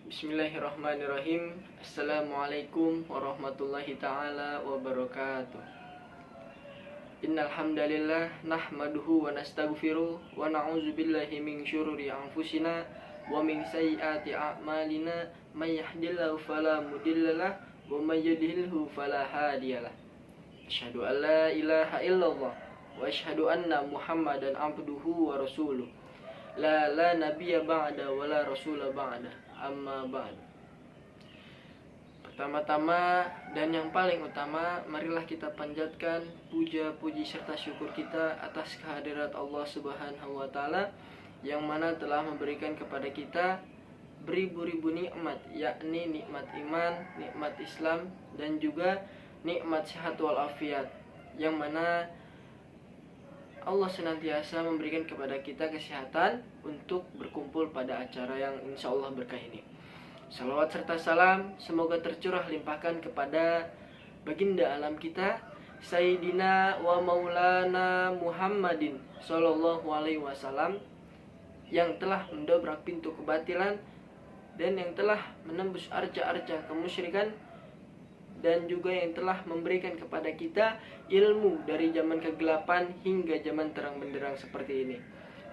Bismillahirrahmanirrahim. Assalamualaikum warahmatullahi ta'ala wabarakatuh. Innal hamdalillah nahmaduhu wa nastaghfiruh wa na'udzu billahi min syururi anfusina wa min sayyiati a'malina may yahdihillahu fala mudhillalah wa may yudhlilhu fala hadiyalah. Asyhadu an la ilaha illallah wa asyhadu anna Muhammadan abduhu wa rasuluh. La nabiyya ba'da wa la rasula ba'da. Amma ba'd. Pertama-tama dan yang paling utama, marilah kita panjatkan puja, puji serta syukur kita atas kehadirat Allah Subhanahu wa taala yang mana telah memberikan kepada kita beribu-ribu nikmat, yakni nikmat iman, nikmat Islam dan juga nikmat sehat walafiat, yang mana Allah senantiasa memberikan kepada kita kesehatan untuk berkumpul pada acara yang insya Allah berkah ini. Salawat serta salam semoga tercurah limpahkan kepada baginda alam kita Sayyidina wa Maulana Muhammadin Sallallahu Alaihi Wasallam, yang telah mendobrak pintu kebatilan dan yang telah menembus arca-arca kemusyrikan, dan juga yang telah memberikan kepada kita ilmu dari zaman kegelapan hingga zaman terang benderang seperti ini.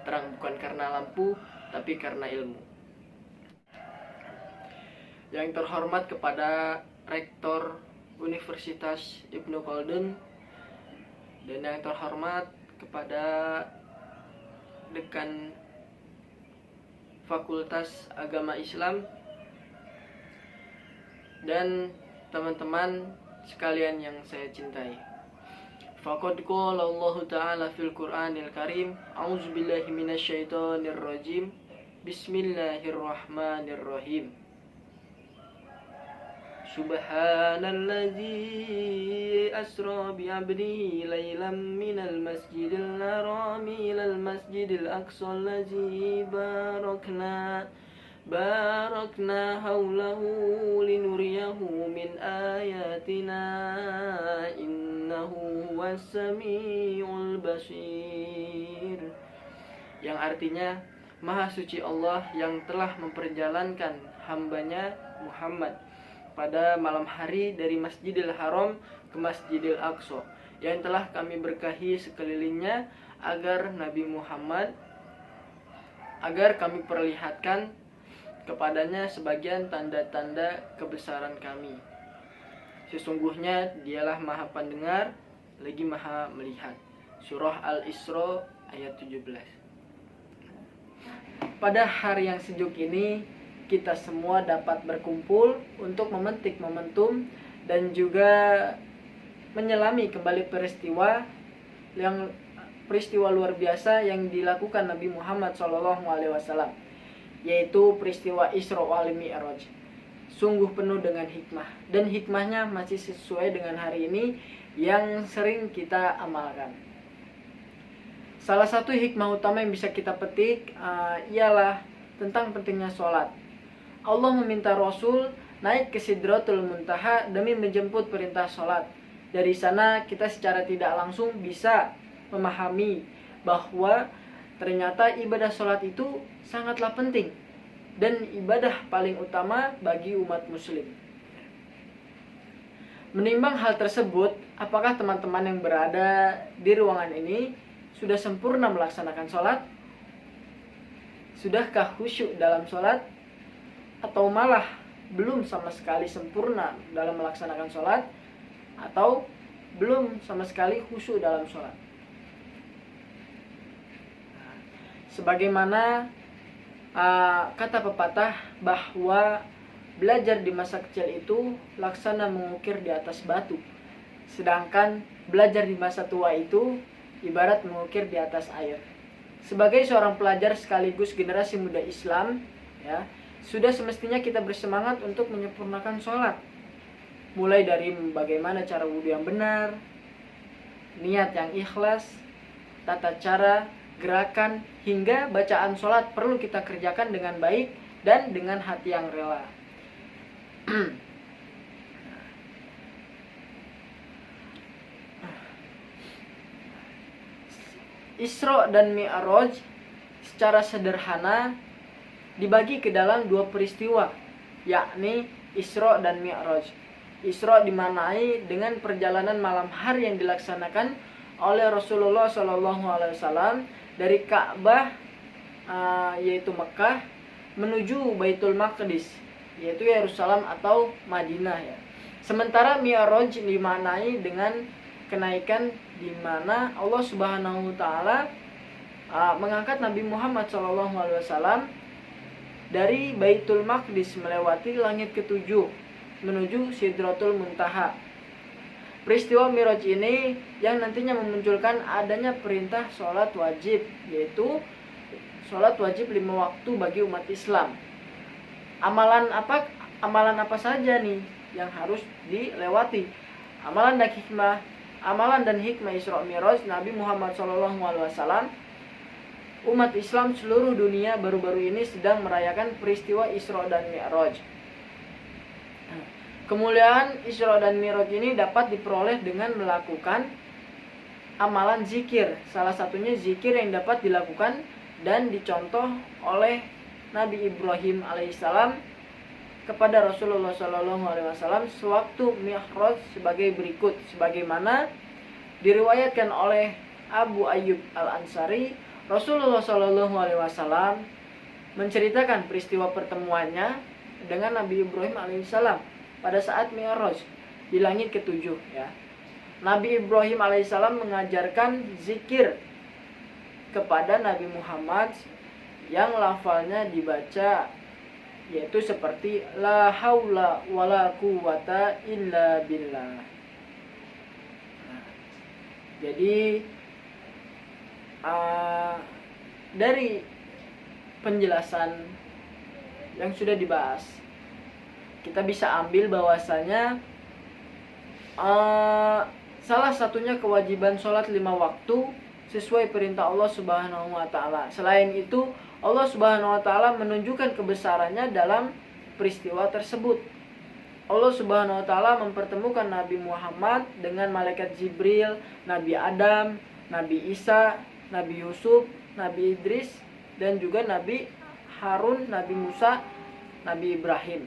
Terang bukan karena lampu, tapi karena ilmu. Yang terhormat kepada Rektor Universitas Ibnu Khaldun, dan yang terhormat kepada Dekan Fakultas Agama Islam, dan teman-teman sekalian yang saya cintai. Faqad qala Allah Ta'ala fil Qur'anil Karim, a'udzubillahi minasyaitonir rajim. Bismillahirrahmanirrahim. Subhanalladzi asra bi'abdihi laylan minal masjidil harami ilal masjidil aqsa allazi barakna haulahu linuriyahu min ayatina innahu huwas samiul basir. Yang artinya, Maha suci Allah yang telah memperjalankan hambanya Muhammad pada malam hari dari Masjidil Haram ke Masjidil Aqsa, yang telah kami berkahi sekelilingnya agar kami perlihatkan kepadanya sebagian tanda-tanda kebesaran kami. Sesungguhnya dialah Maha Pendengar lagi Maha Melihat. Surah Al-Isra ayat 17. Pada hari yang sejuk ini, kita semua dapat berkumpul untuk memetik momentum dan juga menyelami kembali peristiwa luar biasa yang dilakukan Nabi Muhammad SAW, yaitu peristiwa Isra wal Mi'raj. Sungguh penuh dengan hikmah, dan hikmahnya masih sesuai dengan hari ini yang sering kita amalkan. Salah satu hikmah utama yang bisa kita petik ialah tentang pentingnya sholat. Allah meminta Rasul naik ke Sidratul Muntaha demi menjemput perintah sholat. Dari sana kita secara tidak langsung bisa memahami bahwa ternyata ibadah sholat itu sangatlah penting dan ibadah paling utama bagi umat muslim. Menimbang hal tersebut, apakah teman-teman yang berada di ruangan ini sudah sempurna melaksanakan sholat? Sudahkah khusyuk dalam sholat? Atau malah belum sama sekali sempurna dalam melaksanakan sholat? Atau belum sama sekali khusyuk dalam sholat? Sebagaimana kata pepatah bahwa belajar di masa kecil itu laksana mengukir di atas batu, sedangkan belajar di masa tua itu ibarat mengukir di atas air. Sebagai seorang pelajar sekaligus generasi muda Islam, ya, sudah semestinya kita bersemangat untuk menyempurnakan sholat, mulai dari bagaimana cara wudhu yang benar, niat yang ikhlas, tata cara, gerakan, hingga bacaan sholat perlu kita kerjakan dengan baik dan dengan hati yang rela. Isra dan Mi'raj secara sederhana dibagi ke dalam dua peristiwa, yakni Isra dan Mi'raj. Isra dimaknai dengan perjalanan malam hari yang dilaksanakan oleh Rasulullah SAW dari Ka'bah yaitu Mekah menuju Baitul Maqdis yaitu Yerusalem atau Madinah ya. Sementara Mi'raj dimaknai dengan kenaikan di mana Allah Subhanahu wa taala mengangkat Nabi Muhammad SAW dari Baitul Maqdis melewati langit ketujuh menuju Sidratul Muntaha. Peristiwa Mi'raj ini yang nantinya memunculkan adanya perintah sholat wajib, yaitu sholat wajib 5 waktu bagi umat Islam. Amalan apa saja nih yang harus dilewati? Amalan dan hikmah Isra Mi'raj Nabi Muhammad SAW. Umat Islam seluruh dunia baru-baru ini sedang merayakan peristiwa Isra dan Mi'raj. Kemuliaan Isra dan Mi'raj ini dapat diperoleh dengan melakukan amalan zikir. Salah satunya zikir yang dapat dilakukan dan dicontoh oleh Nabi Ibrahim alaihissalam kepada Rasulullah SAW sewaktu Mi'raj sebagai berikut. Sebagaimana diriwayatkan oleh Abu Ayyub Al-Ansari, Rasulullah SAW menceritakan peristiwa pertemuannya dengan Nabi Ibrahim alaihissalam pada saat Mi'raj di langit ketujuh ya. Nabi Ibrahim alaihissalam mengajarkan zikir kepada Nabi Muhammad yang lafalnya dibaca yaitu seperti la haula wala quwata illa billah. Jadi dari penjelasan yang sudah dibahas, kita bisa ambil bahwasanya salah satunya kewajiban sholat 5 waktu sesuai perintah Allah Subhanahu wa taala. Selain itu, Allah Subhanahu wa taala menunjukkan kebesarannya dalam peristiwa tersebut. Allah Subhanahu wa taala mempertemukan Nabi Muhammad dengan malaikat Jibril, Nabi Adam, Nabi Isa, Nabi Yusuf, Nabi Idris, dan juga Nabi Harun, Nabi Musa, Nabi Ibrahim.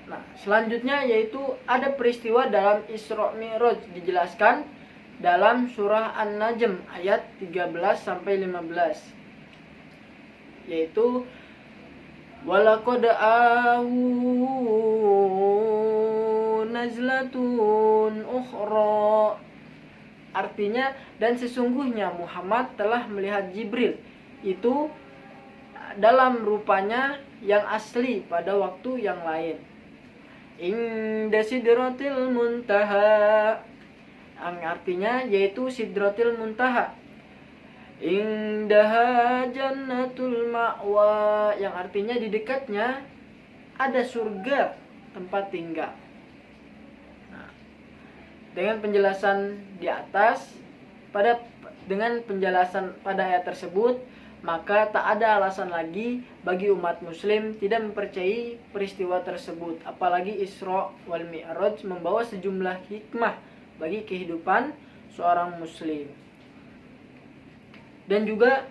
Nah, selanjutnya yaitu ada peristiwa dalam Isra Mi'raj dijelaskan dalam surah An-Najm ayat 13 sampai 15. Yaitu walaqad nazlatun ukhra. Artinya, dan sesungguhnya Muhammad telah melihat Jibril itu dalam rupanya yang asli pada waktu yang lain. Inda sidratil muntaha, yang artinya yaitu sidratil muntaha. Indaha jannatul ma'wa, yang artinya di dekatnya ada surga tempat tinggal. Nah, dengan penjelasan di atas, dengan penjelasan pada ayat tersebut, maka tak ada alasan lagi bagi umat muslim tidak mempercayai peristiwa tersebut. Apalagi Isra wal Mi'raj membawa sejumlah hikmah bagi kehidupan seorang muslim. Dan juga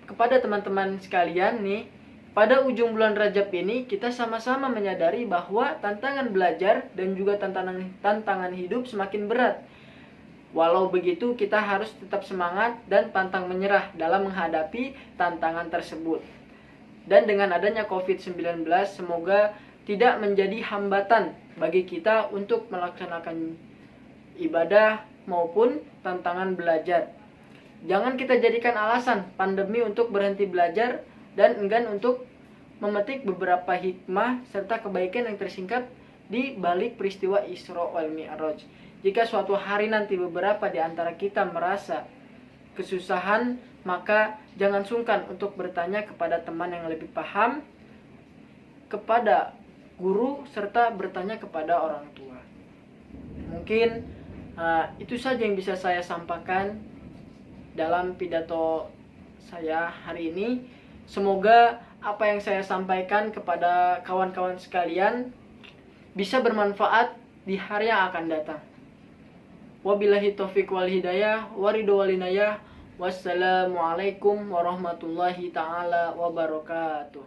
kepada teman-teman sekalian nih, pada ujung bulan Rajab ini kita sama-sama menyadari bahwa tantangan belajar dan juga tantangan hidup semakin berat. Walau begitu, kita harus tetap semangat dan pantang menyerah dalam menghadapi tantangan tersebut. Dan dengan adanya COVID-19, semoga tidak menjadi hambatan bagi kita untuk melaksanakan ibadah maupun tantangan belajar. Jangan kita jadikan alasan pandemi untuk berhenti belajar dan enggan untuk memetik beberapa hikmah serta kebaikan yang tersingkap di balik peristiwa Isra wal Mi'raj. Jika suatu hari nanti beberapa di antara kita merasa kesusahan, maka jangan sungkan untuk bertanya kepada teman yang lebih paham, kepada guru, serta bertanya kepada orang tua. Mungkin itu saja yang bisa saya sampaikan dalam pidato saya hari ini. Semoga apa yang saya sampaikan kepada kawan-kawan sekalian bisa bermanfaat di hari yang akan datang. Wabillahi taufiq wal hidayah, waridho walinayah, Wassalamualaikum warahmatullahi taala wabarakatuh.